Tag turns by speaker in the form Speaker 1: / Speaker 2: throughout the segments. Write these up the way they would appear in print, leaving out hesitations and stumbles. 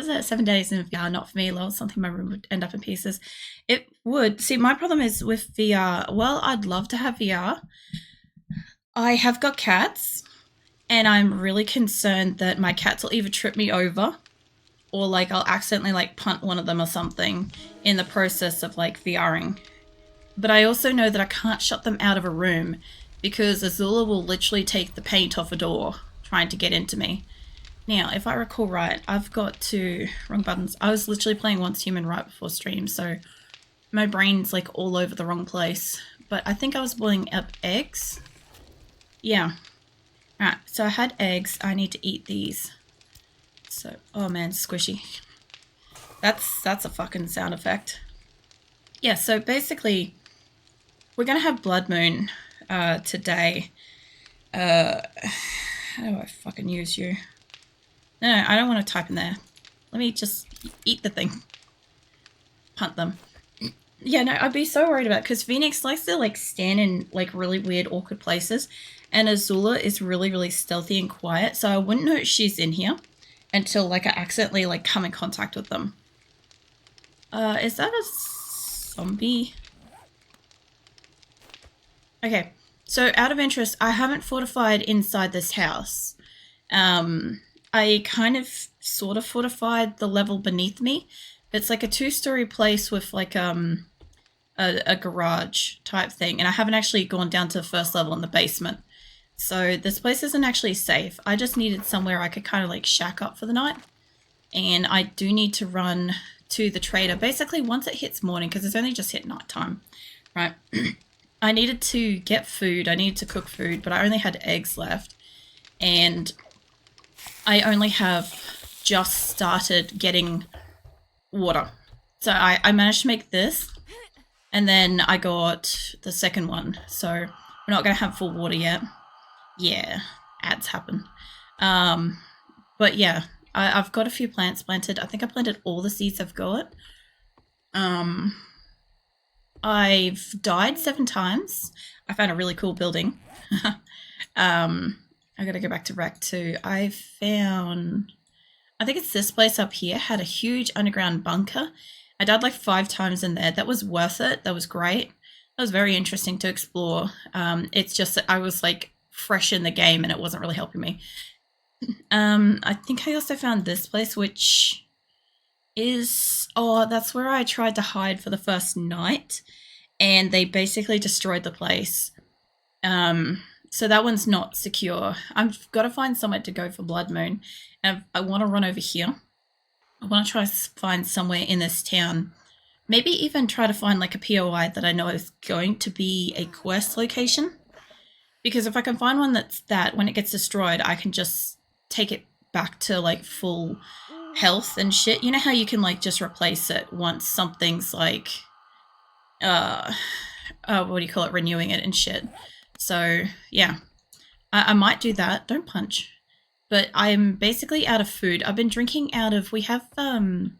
Speaker 1: Was it 7 days in VR? Not for me, lol. Something my room would end up in pieces. It would. See, my problem is with VR. Well, I'd love to have VR. I have got cats, and I'm really concerned that my cats will either trip me over or like I'll accidentally like punt one of them or something in the process of like VRing. But I also know that I can't shut them out of a room because Azula will literally take the paint off a door trying to get into me. Now, if I recall right, I've got to wrong buttons. I was literally playing Once Human right before stream, so my brain's like all over the wrong place. But I think I was boiling up eggs. Yeah. Alright, so I had eggs. I need to eat these. So, oh man, squishy. That's a fucking sound effect. Yeah, so basically, we're gonna have Blood Moon today. How do I fucking use you? No, I don't want to type in there. Let me just eat the thing. Punt them. Yeah, no, I'd be so worried about it because Phoenix likes to like stand in like really weird, awkward places, and Azula is really, really stealthy and quiet, so I wouldn't know she's in here until like I accidentally like come in contact with them. Is that a zombie? Okay, so out of interest, I haven't fortified inside this house. I kind of sort of fortified the level beneath me. It's like a 2-story place with like a garage type thing, and I haven't actually gone down to the first level in the basement. So this place isn't actually safe. I just needed somewhere I could kind of like shack up for the night. And I do need to run to the trader basically once it hits morning because it's only just hit nighttime, right? I needed to get food. I needed to cook food, but I only had eggs left. And I only have just started getting water. So I managed to make this. And then I got the second one. So we're not going to have full water yet. Yeah, ads happen. But yeah, I've got a few plants planted. I think I planted all the seeds I've got. I've died 7 times. I found a really cool building. I gotta go back to Rec 2. I found, I think it's this place up here, had a huge underground bunker. I died like 5 times in there. That was worth it. That was great. That was very interesting to explore. It's just that I was like fresh in the game and it wasn't really helping me. I think I also found this place, which is, oh, that's where I tried to hide for the first night and they basically destroyed the place. So that one's not secure. I've got to find somewhere to go for Blood Moon. And I want to run over here. I want to try to find somewhere in this town. Maybe even try to find like a POI that I know is going to be a quest location. Because if I can find one that's that, when it gets destroyed, I can just take it back to like full health and shit. You know how you can like just replace it once something's like, what do you call it, renewing it and shit. So yeah, I might do that. Don't punch. But I'm basically out of food. I've been drinking out of, we have a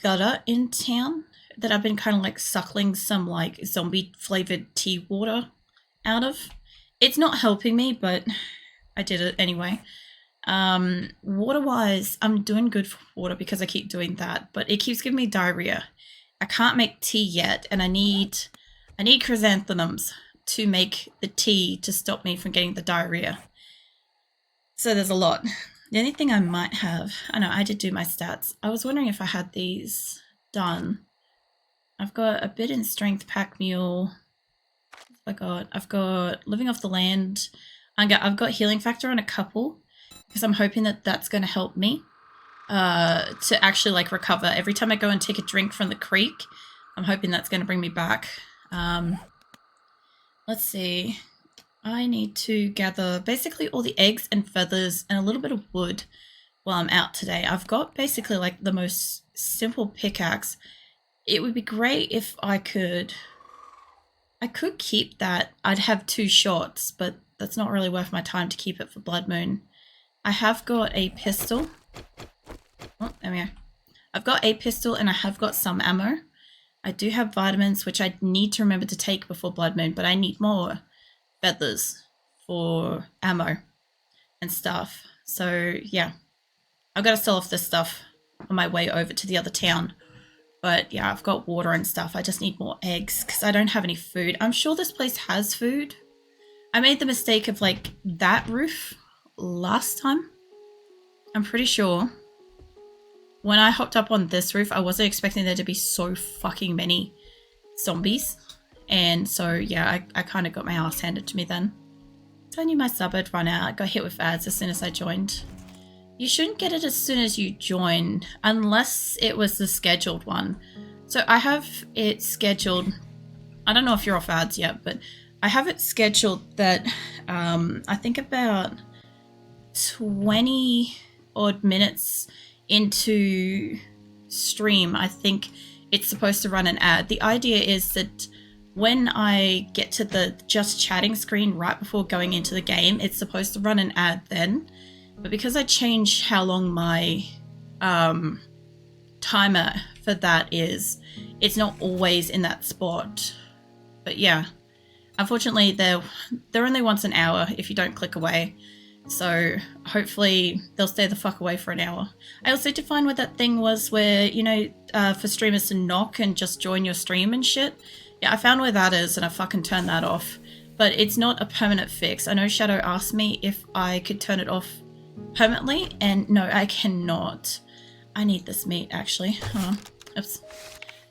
Speaker 1: gutter in town that I've been kind of like suckling some like zombie flavored tea water out of. It's not helping me, but I did it anyway. Water wise, I'm doing good for water because I keep doing that, but it keeps giving me diarrhea. I can't make tea yet, and I need chrysanthemums to make the tea to stop me from getting the diarrhea. So there's a lot. The only thing I might have, I know I did do my stats. I was wondering if I had these done. I've got a bit in strength pack mule. I've got living off the land. I've got healing factor on a couple because I'm hoping that that's going to help me to actually like recover. Every time I go and take a drink from the creek, I'm hoping that's going to bring me back. Let's see. I need to gather basically all the eggs and feathers and a little bit of wood while I'm out today. I've got basically like the most simple pickaxe. It would be great if I could keep that. I'd have 2 shots, but that's not really worth my time to keep it for Blood Moon. I have got a pistol. Oh, there we go. I've got a pistol and I have got some ammo. I do have vitamins, which I need to remember to take before Blood Moon, but I need more feathers for ammo and stuff. So, yeah. I've got to sell off this stuff on my way over to the other town. But yeah, I've got water and stuff. I just need more eggs because I don't have any food. I'm sure this place has food. I made the mistake of like that roof last time. I'm pretty sure. When I hopped up on this roof, I wasn't expecting there to be so fucking many zombies. And so, yeah, I kind of got my ass handed to me then. So I knew my sub had run out. I got hit with ads as soon as I joined. You shouldn't get it as soon as you join, unless it was the scheduled one. So I have it scheduled. I don't know if you're off ads yet, but I have it scheduled that I think about 20 odd minutes into stream, I think it's supposed to run an ad. The idea is that when I get to the just chatting screen right before going into the game, it's supposed to run an ad then. But because I changed how long my timer for that is, it's not always in that spot. But yeah, unfortunately they're only once an hour if you don't click away. So hopefully they'll stay the fuck away for an hour. I also did find what that thing was where, you know, for streamers to knock and just join your stream and shit. Yeah, I found where that is and I fucking turned that off. But it's not a permanent fix. I know Shadow asked me if I could turn it off permanently, and no, I cannot. I need this meat, actually. Oh, oops.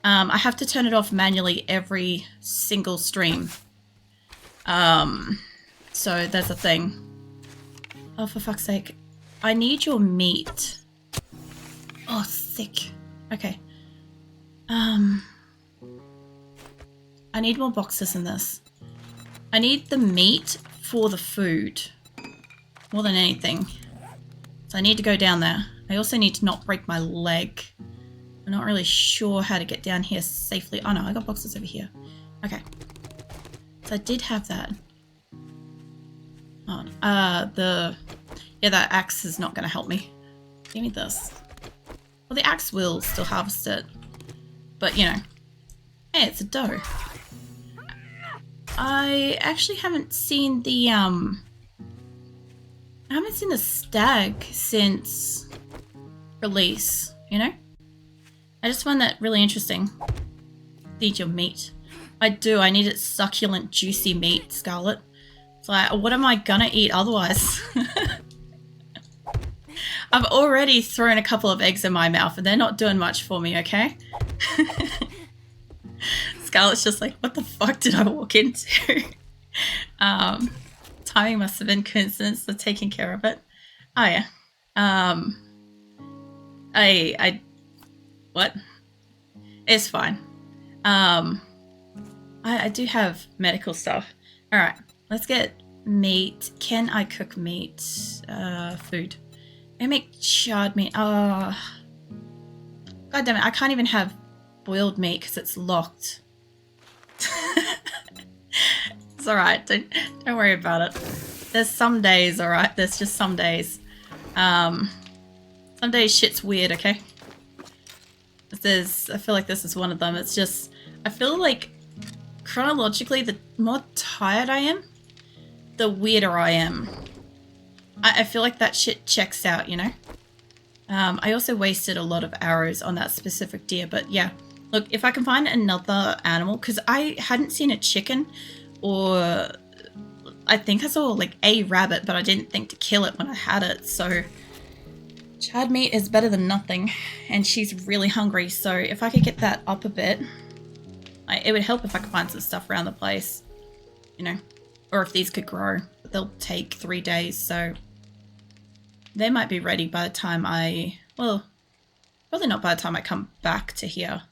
Speaker 1: I have to turn it off manually every single stream. So there's a thing. Oh, for fuck's sake. I need your meat. Oh, sick. Okay. I need more boxes than this. I need the meat for the food. More than anything. So I need to go down there. I also need to not break my leg. I'm not really sure how to get down here safely. Oh no, I got boxes over here. Okay. So I did have that. Oh, yeah, that axe is not going to help me. Give me this. Well, the axe will still harvest it. But, you know. Hey, it's a doe. I actually haven't seen the, I haven't seen the stag since release, you know? I just find that really interesting. Need your meat. I do. I need it succulent, juicy meat, Scarlet. It's like, what am I gonna eat otherwise? I've already thrown a couple of eggs in my mouth and they're not doing much for me, okay? Scarlet's just like, what the fuck did I walk into? Timing must have been coincidence for taking care of it. Oh yeah. What? It's fine. I do have medical stuff. Alright, let's get meat. Can I cook meat? Food. I make charred meat. Oh. God damn it, I can't even have boiled meat because it's locked. It's alright, don't worry about it. There's some days, alright? There's just some days. Some days shit's weird, okay? I feel like this is one of them. It's just, I feel like chronologically, the more tired I am, the weirder I am. I feel like that shit checks out, you know? I also wasted a lot of arrows on that specific deer, but yeah. Look, if I can find another animal, because I hadn't seen a chicken, or I think I saw like a rabbit, but I didn't think to kill it when I had it, so charred meat is better than nothing, and she's really hungry, so if I could get that up a bit, it would help if I could find some stuff around the place, you know, or if these could grow. But they'll take 3 days, so they might be ready by the time well, probably not by the time I come back to here.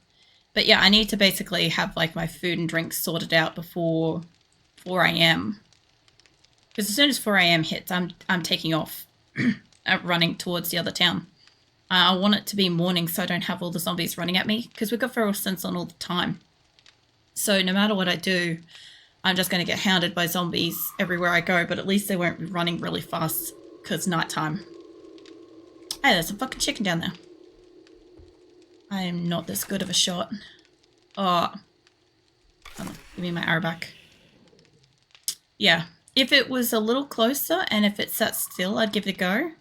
Speaker 1: But yeah, I need to basically have like my food and drinks sorted out before 4 a.m. Because as soon as 4 a.m. hits, I'm taking off, running towards the other town. I want it to be morning so I don't have all the zombies running at me, because we've got feral sense on all the time. So no matter what I do, I'm just going to get hounded by zombies everywhere I go, but at least they won't be running really fast because it's nighttime. Hey, there's a fucking chicken down there. I am not this good of a shot. Oh. Hold on, give me my arrow back. Yeah. If it was a little closer and if it sat still, I'd give it a go.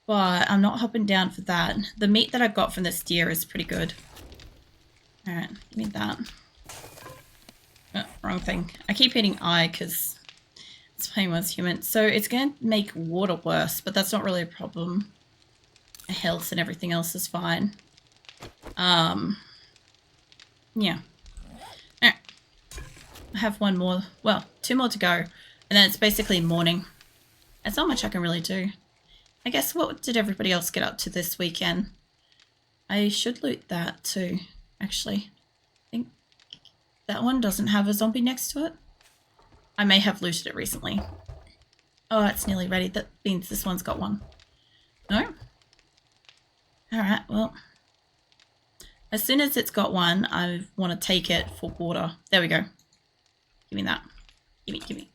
Speaker 1: but I'm not hopping down for that. The meat that I got from this deer is pretty good. Alright, give me that. Oh, wrong thing. I keep hitting I because it's playing was human. So it's going to make water worse, but that's not really a problem. Health and everything else is fine. Yeah. Alright. I have one more, well, 2 more to go. And then it's basically morning. There's not much I can really do. I guess what did everybody else get up to this weekend? I should loot that too, actually. I think that one doesn't have a zombie next to it. I may have looted it recently. Oh, it's nearly ready. That means this one's got one. No? Alright, well. As soon as it's got one, I want to take it for water. There we go. Give me that. Give me.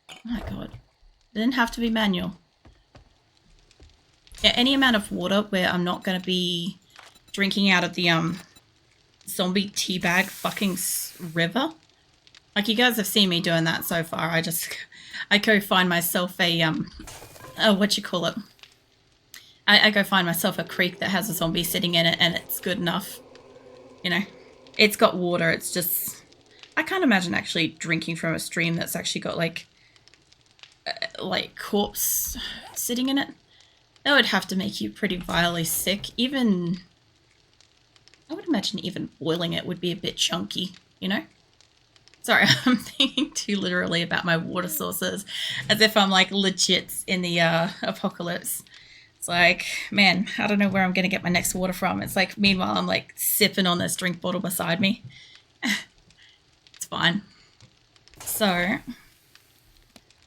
Speaker 1: Oh my god. It didn't have to be manual. Yeah, any amount of water where I'm not going to be drinking out of the zombie teabag fucking river. Like, you guys have seen me doing that so far. I go find myself a what you call it? I go find myself a creek that has a zombie sitting in it, and it's good enough. You know, it's got water. It's just, I can't imagine actually drinking from a stream that's actually got like corpse sitting in it. That would have to make you pretty vilely sick. Even, I would imagine even boiling it would be a bit chunky, you know? Sorry, I'm thinking too literally about my water sources, as if I'm like legit in the apocalypse. It's like, man, I don't know where I'm going to get my next water from. It's like, meanwhile, I'm like sipping on this drink bottle beside me. It's fine. So,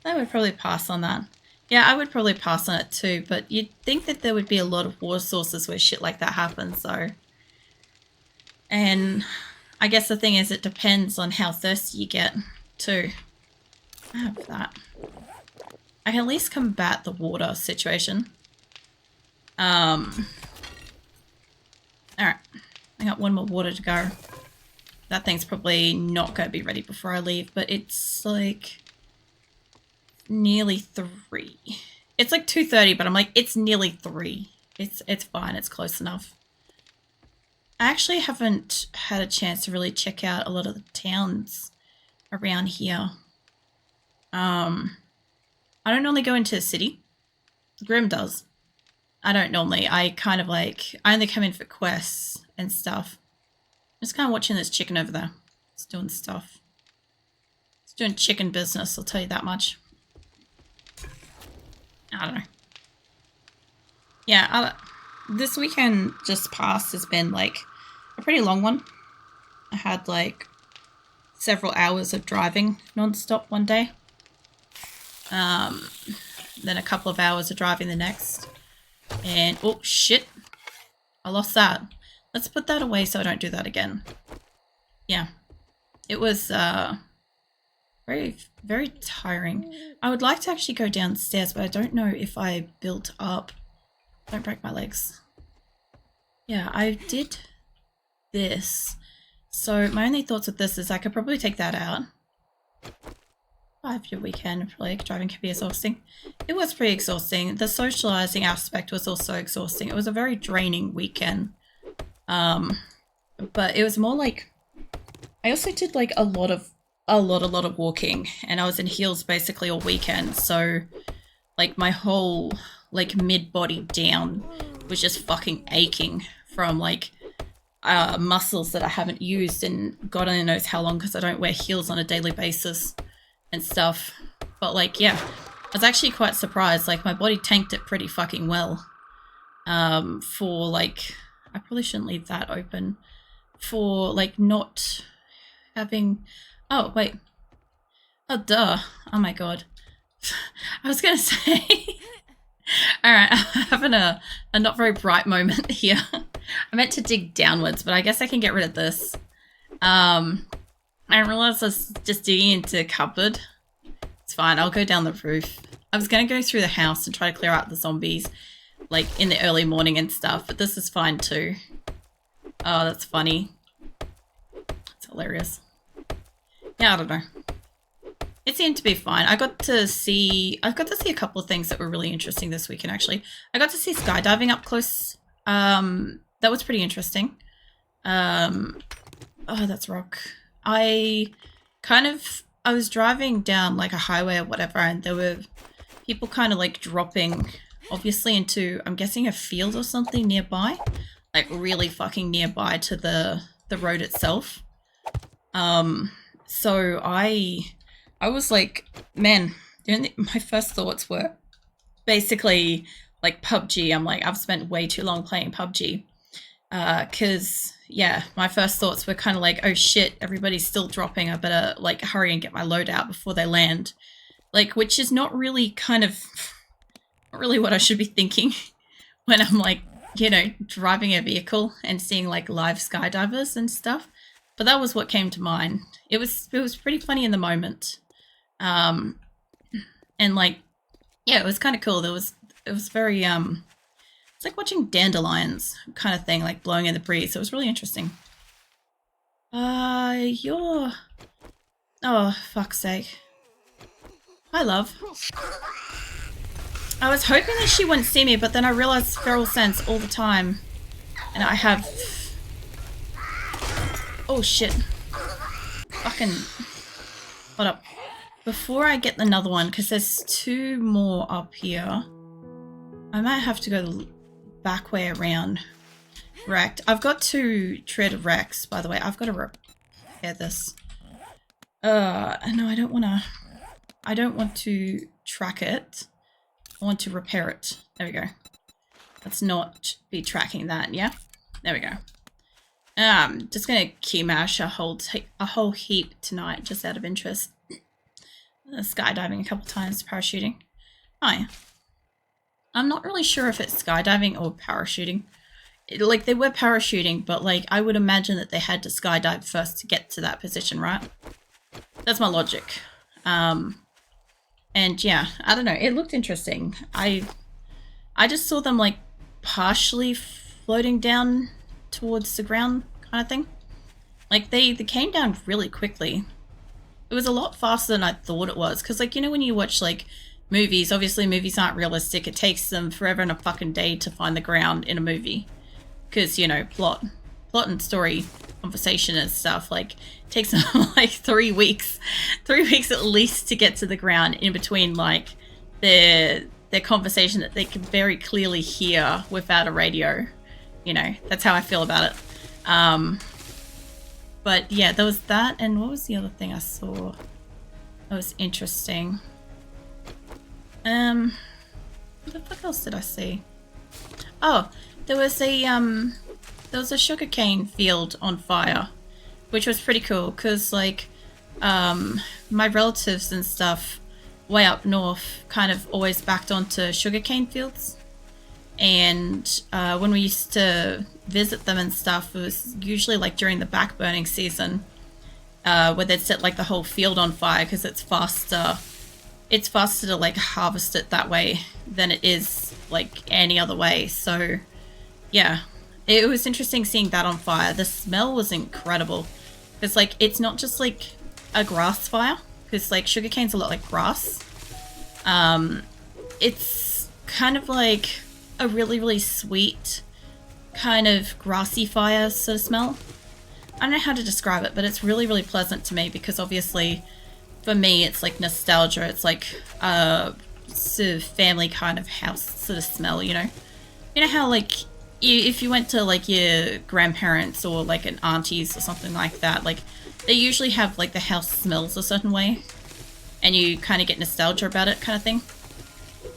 Speaker 1: I would probably pass on that. Yeah, I would probably pass on it too, but you'd think that there would be a lot of water sources where shit like that happens, so. And I guess the thing is, it depends on how thirsty you get too. I have that. I can at least combat the water situation. Alright. I got one more water to go. That thing's probably not going to be ready before I leave, but it's like nearly 3. It's like 2:30, but I'm like, it's nearly 3. It's fine. It's close enough. I actually haven't had a chance to really check out a lot of the towns around here. I don't normally go into the city. Grim does. I don't normally. I kind of like, I only come in for quests and stuff. I'm just kind of watching this chicken over there. It's doing stuff. It's doing chicken business, I'll tell you that much. I don't know. Yeah, this weekend just past has been like a pretty long one. I had like several hours of driving non-stop one day. Then a couple of hours of driving the next. And, oh shit, I lost that. Let's put that away so I don't do that again. Yeah, it was very, very tiring. I would like to actually go downstairs, but I don't know if I built up. Don't break my legs. Yeah, I did this. So my only thoughts with this is I could probably take that out. 5-year weekend, probably driving can be exhausting. It was pretty exhausting. The socializing aspect was also exhausting. It was a very draining weekend. But it was more like, I also did like a lot of walking, and I was in heels basically all weekend. So like my whole like mid body down was just fucking aching from like muscles that I haven't used in God only knows how long, because I don't wear heels on a daily basis and stuff. But like, yeah, I was actually quite surprised. Like, my body tanked it pretty fucking well. For like, I probably shouldn't leave that open. For like not having, oh wait, oh duh, oh my god. I was gonna say, alright, I'm having a not very bright moment here. I meant to dig downwards, but I guess I can get rid of this. I realized I was just digging into the cupboard. It's fine, I'll go down the roof. I was going to go through the house and try to clear out the zombies, like, in the early morning and stuff, but this is fine too. Oh, that's funny. It's hilarious. Yeah, I don't know. It seemed to be fine. I got to see a couple of things that were really interesting this weekend, actually. I got to see skydiving up close. That was pretty interesting. Oh, that's rock. I was driving down like a highway or whatever, and there were people kind of like dropping, obviously, into, I'm guessing, a field or something nearby, like really fucking nearby to the road itself. So I was like, man, my first thoughts were basically like PUBG. I'm like, I've spent way too long playing PUBG. Cause yeah, my first thoughts were kind of like, oh shit, everybody's still dropping. I better like hurry and get my load out before they land. Like, which is not really what I should be thinking when I'm like, you know, driving a vehicle and seeing like live skydivers and stuff. But that was what came to mind. It was pretty funny in the moment. And like, yeah, it was kind of cool. It was very, it's like watching dandelions kind of thing, like blowing in the breeze. So it was really interesting. Oh, fuck's sake. Hi, love. I was hoping that she wouldn't see me, but then I realized feral sense all the time. And I have... Oh, shit. Fucking... Hold up. Before I get another one, because there's 2 more up here, I might have to go the back way around. Wrecked. I've got 2 tread wrecks, by the way. I've got to repair this. No, I don't want to track it. I want to repair it. There we go. Let's not be tracking that, yeah? There we go. Just gonna key mash a whole heap tonight, just out of interest. Skydiving a couple times, parachuting. Oh yeah. I'm not really sure if it's skydiving or parachuting. Like, they were parachuting, but like, I would imagine that they had to skydive first to get to that position, right? That's my logic. And yeah, I don't know. It looked interesting. I just saw them like partially floating down towards the ground kind of thing. Like they came down really quickly. It was a lot faster than I thought it was. Because like, you know, when you watch like movies, obviously movies aren't realistic. It takes them forever and a fucking day to find the ground in a movie. Because, you know, plot and story, conversation and stuff, like, takes them like 3 weeks. 3 weeks at least to get to the ground in between, like, their conversation that they can very clearly hear without a radio. You know, that's how I feel about it. But yeah, there was that, and what was the other thing I saw that was interesting? What the fuck else did I see? Oh, there was a sugarcane field on fire, which was pretty cool because like my relatives and stuff way up north kind of always backed onto sugarcane fields, and when we used to visit them and stuff, it was usually like during the back burning season, where they'd set like the whole field on fire because it's faster to like harvest it that way than it is like any other way. So yeah, it was interesting seeing that on fire. The smell was incredible because like it's not just like a grass fire, because like sugarcane's a lot like grass. It's kind of like a really, really sweet kind of grassy fire sort of smell. I don't know how to describe it, but it's really, really pleasant to me because obviously for me it's like nostalgia. It's like a sort of family kind of house sort of smell, you know? You know how like if you went to like your grandparents or like an auntie's or something like that, like they usually have like the house smells a certain way and you kind of get nostalgia about it kind of thing.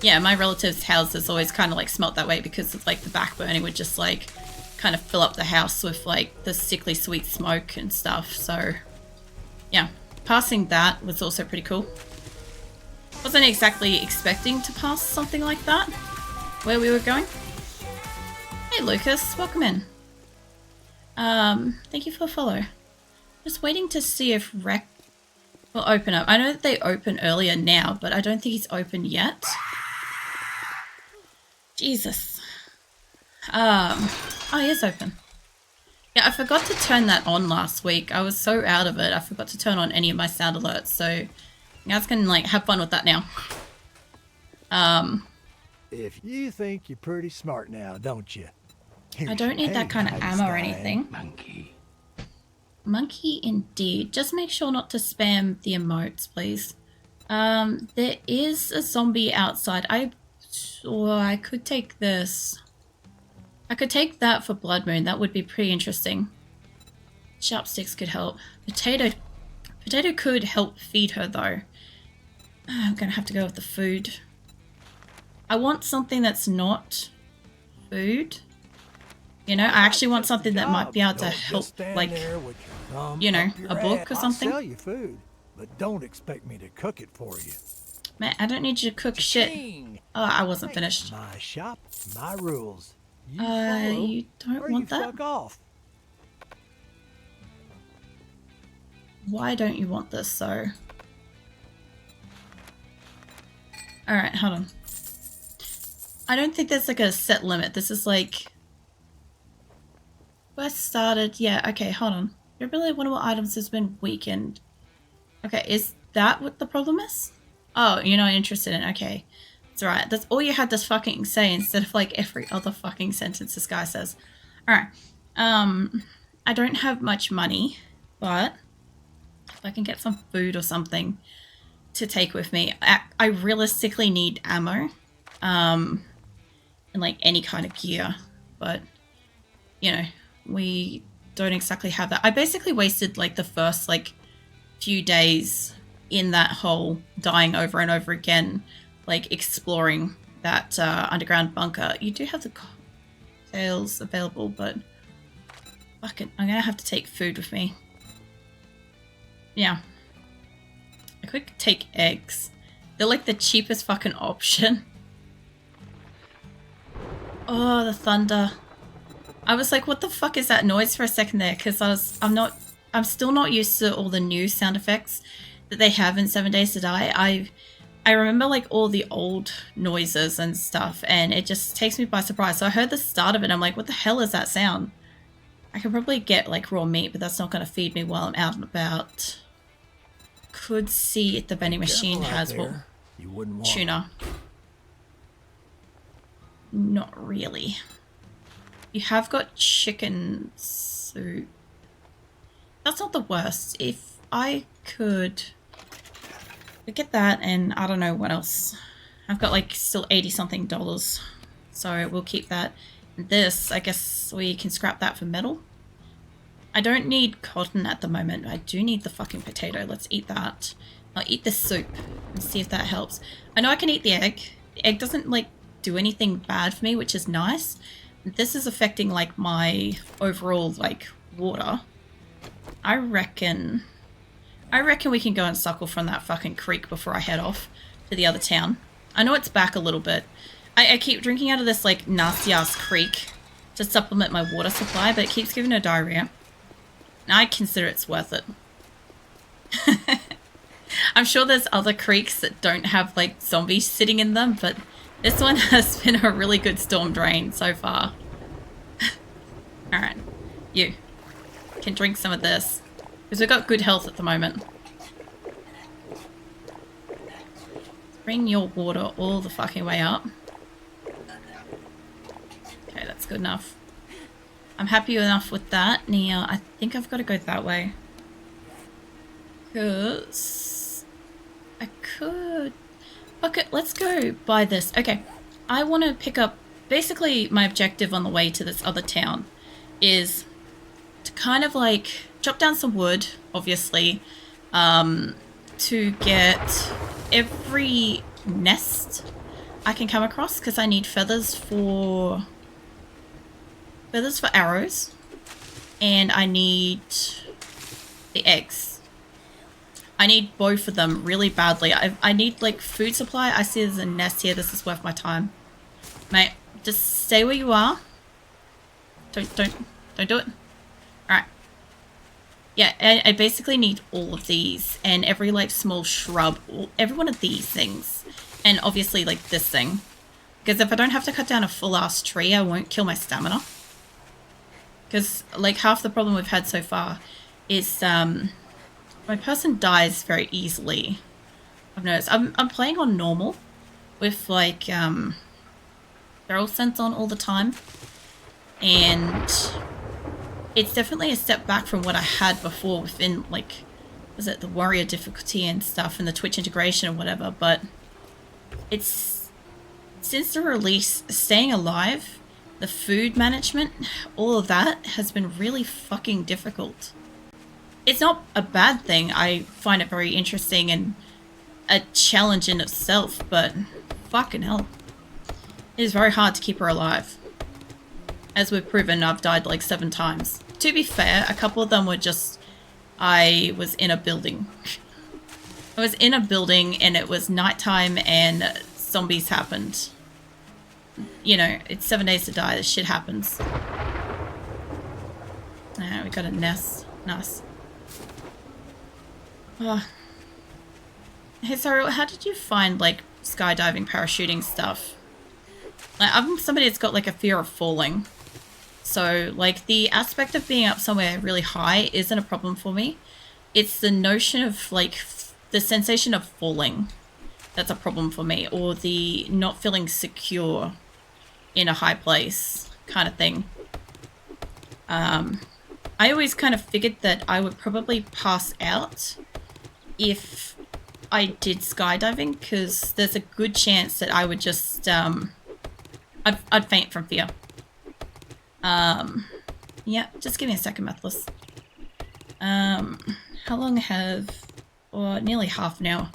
Speaker 1: Yeah, my relatives' houses always kind of like smelt that way because of like the back burning would just like kind of fill up the house with like the sickly sweet smoke and stuff. So yeah, passing that was also pretty cool. Wasn't exactly expecting to pass something like that where we were going. Hey Lucas, welcome in. Thank you for the follow. Just waiting to see if Rec will open up. I know that they open earlier now, but I don't think he's open yet. Jesus. Oh, he is open. Yeah, I forgot to turn that on last week. I was so out of it. I forgot to turn on any of my sound alerts, so You guys can like have fun with that now.
Speaker 2: If you think you're pretty smart now, don't you?
Speaker 1: I don't need that kind of ammo or anything.
Speaker 3: Monkey.
Speaker 1: Monkey indeed. Just make sure not to spam the emotes, please. There is a zombie outside. I could take this. I could take that for Blood Moon. That would be pretty interesting. Sharp sticks could help. Potato could help feed her though. I'm gonna have to go with the food. I want something that's not food. You know, I actually want something that might be able to help, like, you know, a book or something.
Speaker 2: I'll sell you food, but don't expect me to cook it for you.
Speaker 1: Man, I don't need you to cook shit. Oh, I wasn't finished.
Speaker 2: My shop, my rules. You follow,
Speaker 1: You don't
Speaker 2: or
Speaker 1: want
Speaker 2: you
Speaker 1: that?
Speaker 2: fuck off.
Speaker 1: Why don't you want this, though? Alright, hold on. I don't think there's like a set limit. This is like... Quest started. Yeah, okay, hold on. Your ability of winnable items has been weakened. Okay, is that what the problem is? Oh, you're not interested in... Okay. That's right. That's all you had to fucking say instead of like every other fucking sentence this guy says. Alright. I don't have much money, but if I can get some food or something to take with me. I realistically need ammo. And like any kind of gear. But, you know, we don't exactly have that. I basically wasted like the first like few days in that hole, dying over and over again, like exploring that underground bunker. You do have the cocktails available, but fuck it, I'm gonna have to take food with me. Yeah. I could take eggs. They're like the cheapest fucking option. Oh, the thunder. I was like, what the fuck is that noise for a second there? Because I'm still not used to all the new sound effects that they have in 7 Days to Die. I remember like all the old noises and stuff, and it just takes me by surprise. So I heard the start of it, and I'm like, what the hell is that sound? I could probably get like raw meat, but that's not going to feed me while I'm out and about. Could see if the vending machine has
Speaker 2: You wouldn't want
Speaker 1: tuna. Not really. You have got chicken soup. That's not the worst. If I could get that, and I don't know what else. I've got like still $80-something, so we'll keep that. This, I guess we can scrap that for metal. I don't need cotton at the moment. I do need the fucking potato. Let's eat that. I'll eat the soup and see if that helps. I know I can eat the egg. The egg doesn't like do anything bad for me, which is nice. This is affecting like my overall like water. I reckon we can go and suckle from that fucking creek before I head off to the other town. I know it's back a little bit. I keep drinking out of this like nasty ass creek to supplement my water supply, but it keeps giving her diarrhea. I consider it's worth it. I'm sure there's other creeks that don't have like zombies sitting in them, but this one has been a really good storm drain so far. Alright, you can drink some of this, because we've got good health at the moment. Bring your water all the fucking way up. Okay, that's good enough. I'm happy enough with that. Now, I think I've got to go that way. Because I could... Okay, let's go buy this. Okay, I want to pick up... Basically, my objective on the way to this other town is to kind of like chop down some wood, obviously, to get every nest I can come across, because I need feathers for arrows, and I need the eggs. I need both of them really badly. I need like food supply. I see there's a nest here. This is worth my time. Mate, just stay where you are. Don't do it. Alright. Yeah, I basically need all of these, and every like small shrub, every one of these things. And obviously like this thing. Because if I don't have to cut down a full ass tree, I won't kill my stamina. Because like half the problem we've had so far is my person dies very easily I've noticed. I'm playing on normal with like DualSense on all the time, and it's definitely a step back from what I had before within like, was it the warrior difficulty and stuff and the Twitch integration or whatever, but it's since the release, staying alive, the food management, all of that has been really fucking difficult. It's not a bad thing. I find it very interesting and a challenge in itself, but fucking hell. It is very hard to keep her alive. As we've proven, I've died like 7 times. To be fair, a couple of them were just, I was in a building. I was in a building and it was nighttime and zombies happened. You know, it's 7 days to die, this shit happens. Ah, we got a nest. Nice. Oh. Hey, sorry, how did you find, like, skydiving, parachuting stuff? Like, I'm somebody that's got, like, a fear of falling. So, like, the aspect of being up somewhere really high isn't a problem for me. It's the notion of, like, the sensation of falling that's a problem for me. Or the not feeling secure in a high place kind of thing. I always kind of figured that I would probably pass out if I did skydiving, because there's a good chance that I would just, I'd faint from fear. Yeah, just give me a second, Methless. How long have, or nearly half an hour.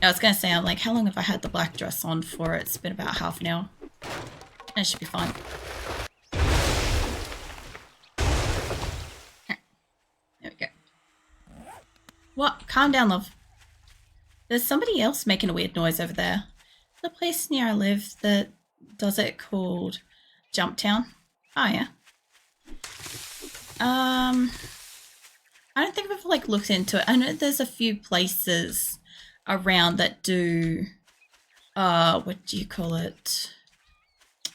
Speaker 1: I was going to say, I'm like, how long have I had the black dress on for? It's been about half an hour. And it should be fine. There we go. What? Calm down, love. There's somebody else making a weird noise over there. The place near I live that does it called Jump Town. Oh, yeah. I don't think I've ever, like, looked into it. I know there's a few places around that do, what do you call it?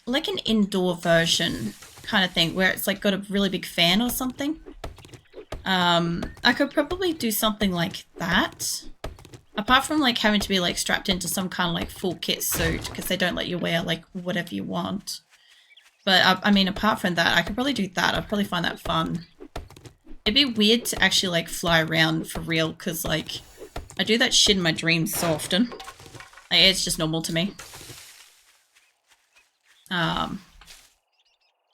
Speaker 1: Like an indoor version kind of thing where it's, like, got a really big fan or something. I could probably do something like that. Apart from, like, having to be, like, strapped into some kind of, like, full kit suit, because they don't let you wear, like, whatever you want. But, I mean, apart from that, I could probably do that. I'd probably find that fun. It'd be weird to actually, like, fly around for real, because, like, I do that shit in my dreams so often. Like, it's just normal to me. Yeah,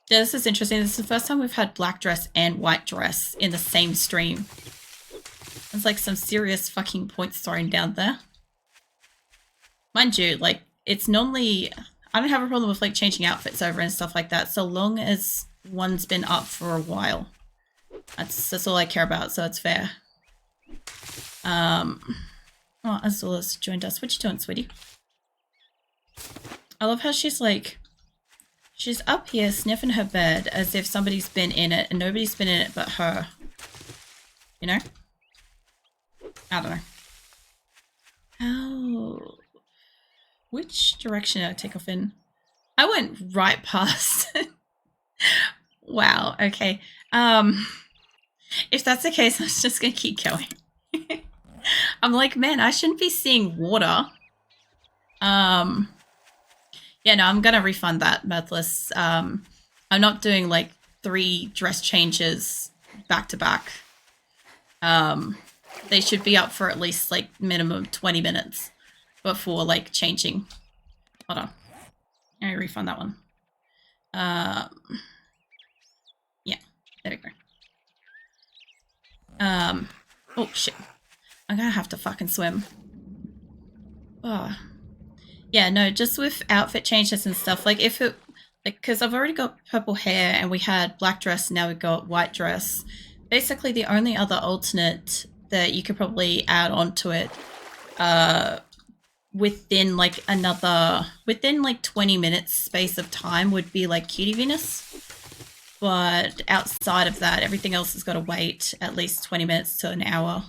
Speaker 1: this is interesting. This is the first time we've had black dress and white dress in the same stream. There's like some serious fucking points thrown down there. Mind you, like, it's normally, I don't have a problem with like changing outfits over and stuff like that, so long as one's been up for a while. That's all I care about, so it's fair. Oh, Azula's joined us. What you doing, sweetie? I love how she's like, she's up here sniffing her bed as if somebody's been in it and nobody's been in it but her. You know? I don't know. How... Which direction did I take off in? I went right past. Wow, okay. If that's the case, I'm just gonna keep going. I'm like, man, I shouldn't be seeing water. Yeah, no, I'm gonna refund that, Mirthless. I'm not doing like 3 dress changes back to back. They should be up for at least like minimum 20 minutes before like changing. Hold on. I refund that one. Yeah, there we go. Oh shit. I'm gonna have to fucking swim. Oh. Yeah, no, just with outfit changes and stuff, like if it, like, because I've already got purple hair and we had black dress, now we've got white dress. Basically, the only other alternate that you could probably add onto it, within like 20 minutes space of time would be like Cutie Venus. But outside of that, everything else has got to wait at least 20 minutes to an hour